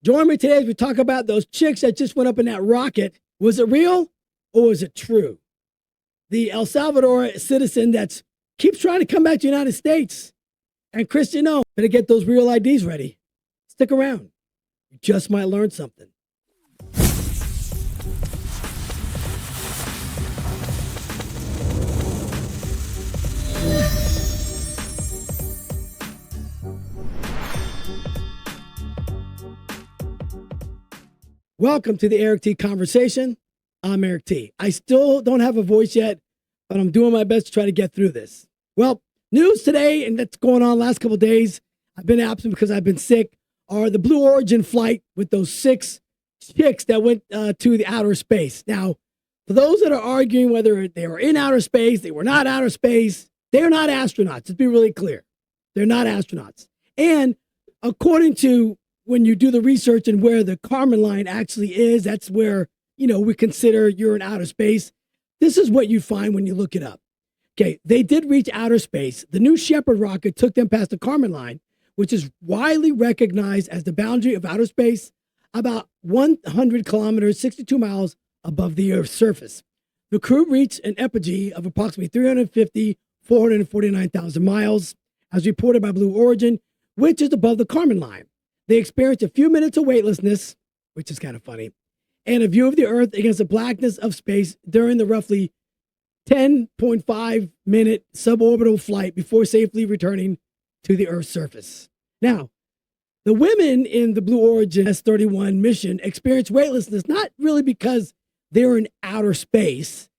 Join me today as we talk about those chicks that just went up in that rocket. Was it real or was it true? The El Salvador citizen that keeps trying to come back to the United States. And Cristiano, better get those real IDs ready. Stick around. You just might learn something. Welcome to the Eric T Conversation. I'm Eric T. I still don't have a voice yet, but I'm doing my best to try to get through this. Well, news today, and that's going on last couple of days. I've been absent because I've been sick, are the Blue Origin flight with those 6 chicks that went to the outer space. Now, for those that are arguing whether they were in outer space, they were not outer space, they are not astronauts. Let's be really clear. They're not astronauts. And according to when you do the research and where the Kármán line actually is, that's where, we consider you're in outer space. This is what you find when you look it up. Okay, they did reach outer space. The New Shepard rocket took them past the Kármán line, which is widely recognized as the boundary of outer space, about 100 kilometers, 62 miles above the Earth's surface. The crew reached an apogee of approximately 449,000 miles, as reported by Blue Origin, which is above the Kármán line. They experienced a few minutes of weightlessness, which is kind of funny, and a view of the Earth against the blackness of space during the roughly 10.5-minute suborbital flight before safely returning to the Earth's surface. Now, the women in the Blue Origin S-31 mission experienced weightlessness not really because they were in outer space.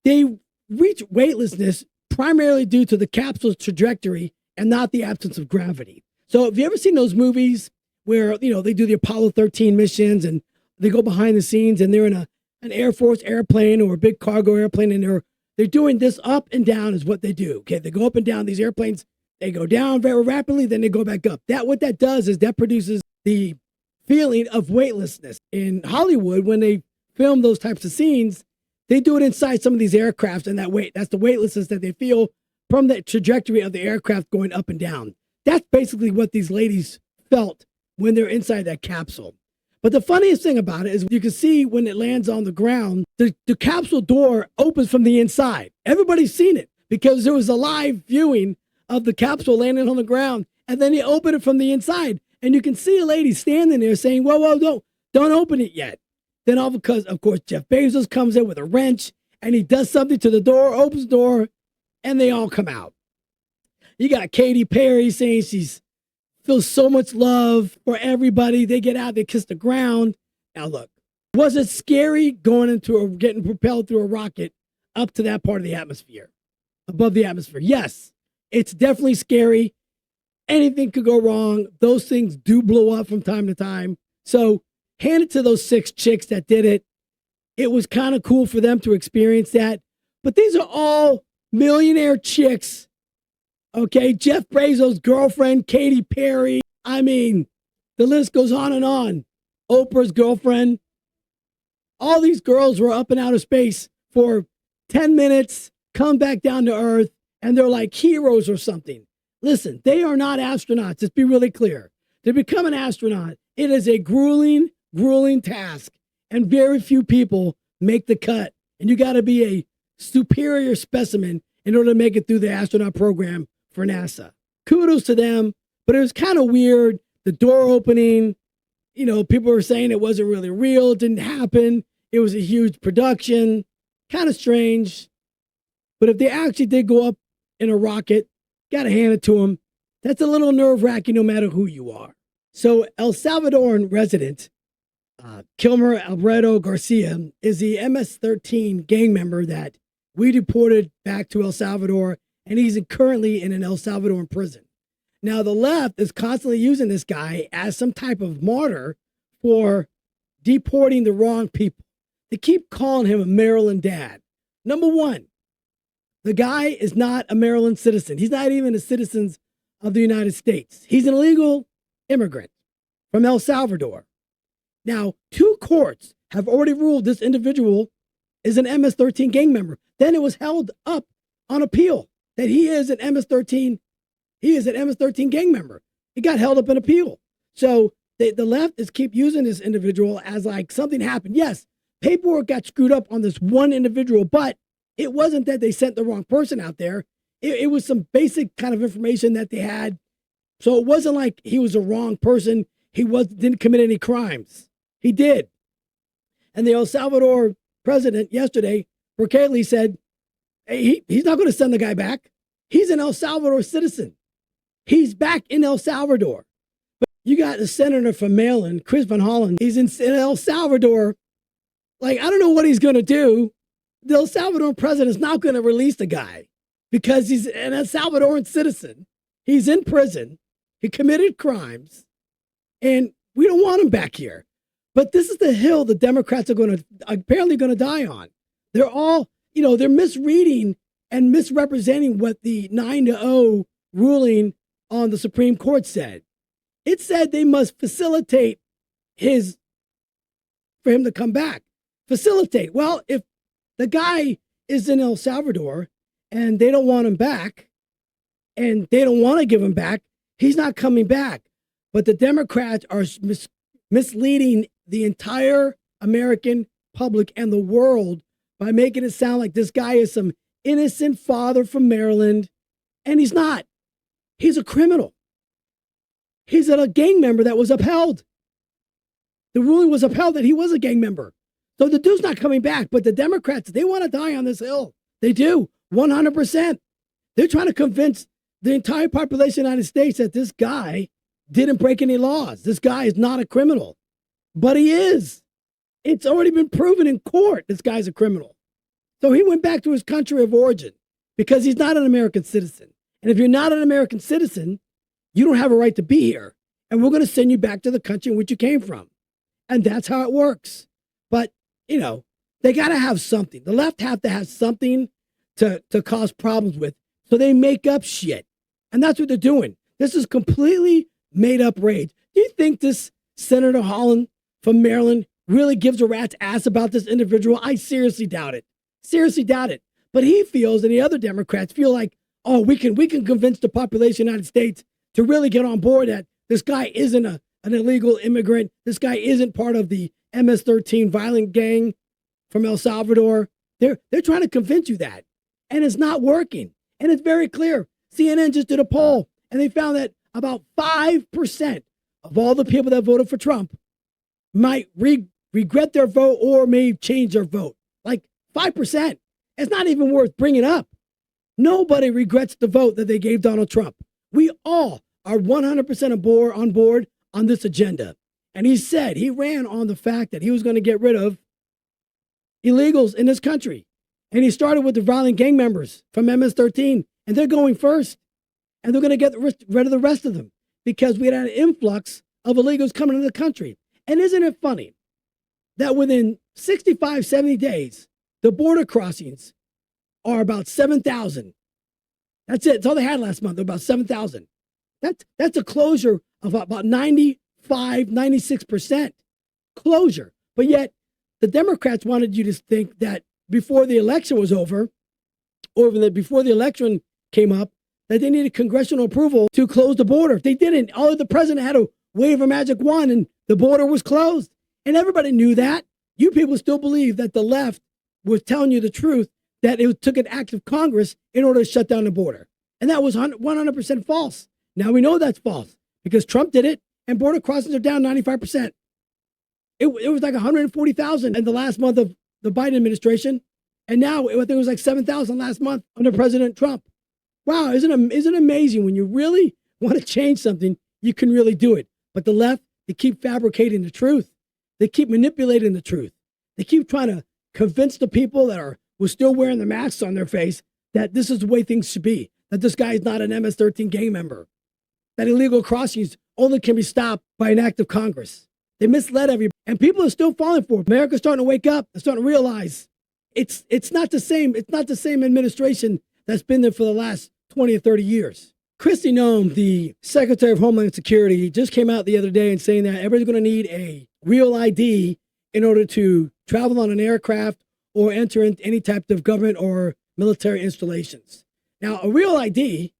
They reached weightlessness primarily due to the capsule's trajectory and not the absence of gravity. So have you ever seen those movies where, they do the Apollo 13 missions and they go behind the scenes and they're in an Air Force airplane or a big cargo airplane and they're doing this up and down is what they do. Okay, they go up and down these airplanes. They go down very rapidly, then they go back up. What that does is that produces the feeling of weightlessness. In Hollywood, when they film those types of scenes, they do it inside some of these aircrafts, and that's the weightlessness that they feel from the trajectory of the aircraft going up and down. That's basically what these ladies felt when they're inside that capsule. But the funniest thing about it is you can see when it lands on the ground, the capsule door opens from the inside. Everybody's seen it because there was a live viewing of the capsule landing on the ground, and then they open it from the inside. And you can see a lady standing there saying, whoa, don't open it yet. Then all because, of course, Jeff Bezos comes in with a wrench, and he does something to the door, opens the door, and they all come out. You got Katy Perry saying she feels so much love for everybody. They get out, they kiss the ground. Now look, was it scary getting propelled through a rocket up to that part of the atmosphere, above the atmosphere? Yes, it's definitely scary. Anything could go wrong. Those things do blow up from time to time. So hand it to those 6 chicks that did it. It was kind of cool for them to experience that. But these are all millionaire chicks. Okay, Jeff Bezos' girlfriend, Katy Perry. I mean, the list goes on and on. Oprah's girlfriend. All these girls were up in outer space for 10 minutes, come back down to Earth, and they're like heroes or something. Listen, they are not astronauts. Let's be really clear. To become an astronaut, it is a grueling, grueling task, and very few people make the cut. And you got to be a superior specimen in order to make it through the astronaut program for NASA. Kudos to them, but it was kind of weird. The door opening, people were saying it wasn't really real. It didn't happen. It was a huge production. Kind of strange. But if they actually did go up in a rocket, got to hand it to them. That's a little nerve-wracking no matter who you are. So El Salvadoran resident, Kilmer Alvarado Garcia, is the MS-13 gang member that we deported back to El Salvador, and he's currently in an El Salvadoran prison. Now, the left is constantly using this guy as some type of martyr for deporting the wrong people. They keep calling him a Maryland dad. Number one, the guy is not a Maryland citizen. He's not even a citizen of the United States. He's an illegal immigrant from El Salvador. Now, 2 courts have already ruled this individual is an MS-13 gang member. Then it was held up on appeal that he is an MS-13 gang member. It got held up in appeal. So the left is keep using this individual as like something happened. Yes, paperwork got screwed up on this one individual, but it wasn't that they sent the wrong person out there. It was some basic kind of information that they had. So it wasn't like he was a wrong person. He didn't commit any crimes. He did. And the El Salvador president yesterday, Bukele, said, hey, he's not going to send the guy back. He's an El Salvador citizen. He's back in El Salvador. But you got the senator from Maryland, Chris Van Hollen. He's in El Salvador. Like, I don't know what he's going to do. The El Salvador president is not going to release the guy because he's an El Salvadoran citizen. He's in prison. He committed crimes. And we don't want him back here. But this is the hill the Democrats are apparently going to die on. They're all, they're misreading and misrepresenting what the 9-0 ruling on the Supreme Court said. It said they must facilitate for him to come back. Facilitate. Well, if the guy is in El Salvador and they don't want him back and they don't want to give him back, he's not coming back. But the Democrats are misleading the entire American public and the world by making it sound like this guy is some innocent father from Maryland. And he's not. He's a criminal. He's a gang member that was upheld. The ruling was upheld that he was a gang member. So the dude's not coming back. But the Democrats, they want to die on this hill. They do. 100%. They're trying to convince the entire population of the United States that this guy didn't break any laws. This guy is not a criminal. But he is. It's already been proven in court this guy's a criminal. So he went back to his country of origin because he's not an American citizen. And if you're not an American citizen, you don't have a right to be here. And we're going to send you back to the country in which you came from. And that's how it works. But, they got to have something. The left have to have something to cause problems with. So they make up shit. And that's what they're doing. This is completely made up rage. Do you think this Senator Holland from Maryland really gives a rat's ass about this individual? I seriously doubt it. Seriously doubt it. But he feels, and the other Democrats feel like, oh, we can convince the population of the United States to really get on board that this guy isn't an illegal immigrant. This guy isn't part of the MS-13 violent gang from El Salvador. They're trying to convince you that. And it's not working. And it's very clear. CNN just did a poll, and they found that about 5% of all the people that voted for Trump might regret their vote or may change their vote. Like 5%. It's not even worth bringing up. Nobody regrets the vote that they gave Donald Trump. We all are 100% on board on this agenda. And he ran on the fact that he was going to get rid of illegals in this country. And he started with the violent gang members from MS-13. And they're going first. And they're going to get rid of the rest of them because we had an influx of illegals coming into the country. And isn't it funny that within 65, 70 days, the border crossings are about 7,000. That's it. That's all they had last month. They're about 7,000. That's a closure of about 95, 96% closure. But yet the Democrats wanted you to think that before the election was over, or before the election came up, that they needed congressional approval to close the border. They didn't. All the president had to wave a magic wand and the border was closed. And everybody knew that. You people still believe that the left was telling you the truth, that it took an act of Congress in order to shut down the border. And that was 100% false. Now we know that's false because Trump did it and border crossings are down 95%. It was like 140,000 in the last month of the Biden administration. And now I think it was like 7,000 last month under President Trump. Wow, isn't it amazing when you really want to change something, you can really do it. But the left, they keep fabricating the truth. They keep manipulating the truth. They keep trying to convince the people that were still wearing the masks on their face that this is the way things should be, that this guy is not an MS-13 gang member, that illegal crossings only can be stopped by an act of Congress. They misled everybody, and people are still falling for it. America's starting to wake up and starting to realize it's not the same. It's not the same administration that's been there for the last 20 or 30 years. Kristi Noem, the Secretary of Homeland Security, just came out the other day and saying that everybody's going to need a real ID in order to travel on an aircraft or enter into any type of government or military installations. Now, a real ID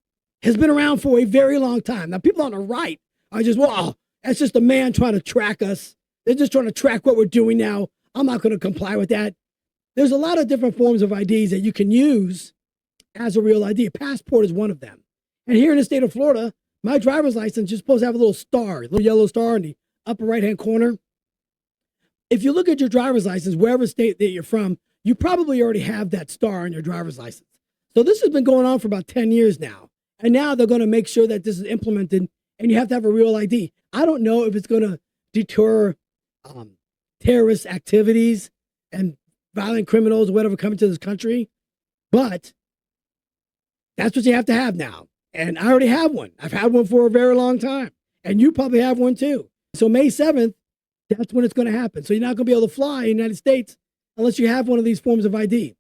has been around for a very long time. Now, people on the right are just, well, That's just a man trying to track us. They're just trying to track what we're doing now. I'm not going to comply with that. There's a lot of different forms of IDs that you can use as a real ID. A passport is one of them. And here in the state of Florida, my driver's license is supposed to have a little star, a little yellow star in the upper right-hand corner. If you look at your driver's license, wherever state that you're from, you probably already have that star on your driver's license. So this has been going on for about 10 years now. And now they're going to make sure that this is implemented and you have to have a real ID. I don't know if it's going to deter terrorist activities and violent criminals or whatever coming to this country, but that's what you have to have now. And I already have one. I've had one for a very long time. And you probably have one too. So May 7th, that's when it's going to happen. So you're not going to be able to fly in the United States unless you have one of these forms of ID.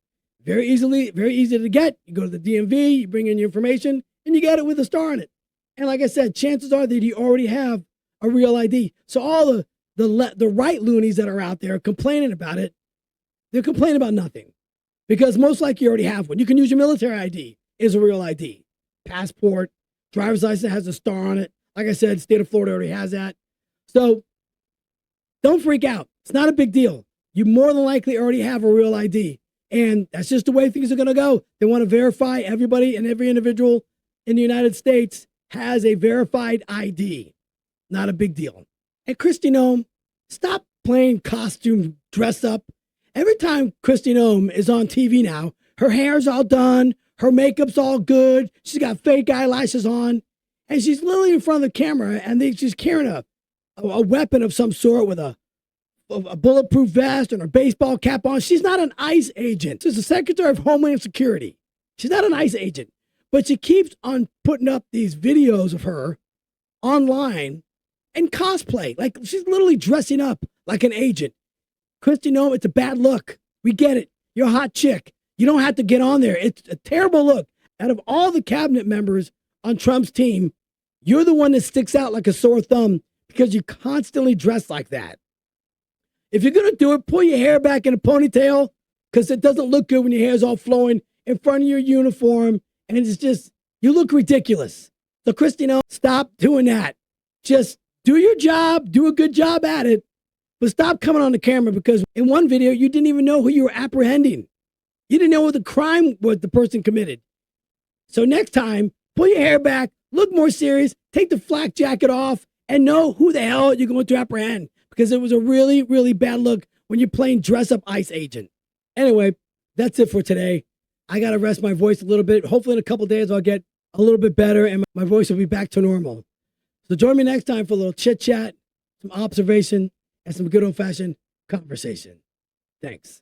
Very easy to get. You go to the DMV, you bring in your information, and you get it with a star on it. And like I said, chances are that you already have a real ID. So all the right loonies that are out there complaining about it, they're complaining about nothing. Because most likely you already have one. You can use your military ID as a real ID. Passport, driver's license has a star on it. Like I said, the state of Florida already has that. So don't freak out. It's not a big deal. You more than likely already have a real ID. And that's just the way things are going to go. They want to verify everybody and every individual in the United States has a verified ID. Not a big deal. And Kristi Noem, stop playing costume dress up. Every time Kristi Noem is on TV now, her hair's all done, her makeup's all good, she's got fake eyelashes on, and she's literally in front of the camera, and she's carrying a weapon of some sort with a bulletproof vest and her baseball cap on. She's not an ICE agent. She's the Secretary of Homeland Security. She's not an ICE agent. But she keeps on putting up these videos of her online and cosplay. Like she's literally dressing up like an agent. Kristi Noem, it's a bad look. We get it. You're a hot chick. You don't have to get on there. It's a terrible look. Out of all the cabinet members on Trump's team, you're the one that sticks out like a sore thumb because you constantly dress like that. If you're going to do it, pull your hair back in a ponytail because it doesn't look good when your hair's all flowing in front of your uniform. And it's just, you look ridiculous. So Kristi Noem, stop doing that. Just do your job, do a good job at it, but stop coming on the camera because in one video, you didn't even know who you were apprehending. You didn't know what the crime was the person committed. So next time, pull your hair back, look more serious, take the flak jacket off, and know who the hell you're going to apprehend because it was a really, really bad look when you're playing dress-up ICE agent. Anyway, that's it for today. I got to rest my voice a little bit. Hopefully in a couple days, I'll get a little bit better and my voice will be back to normal. So join me next time for a little chit-chat, some observation, and some good old-fashioned conversation. Thanks.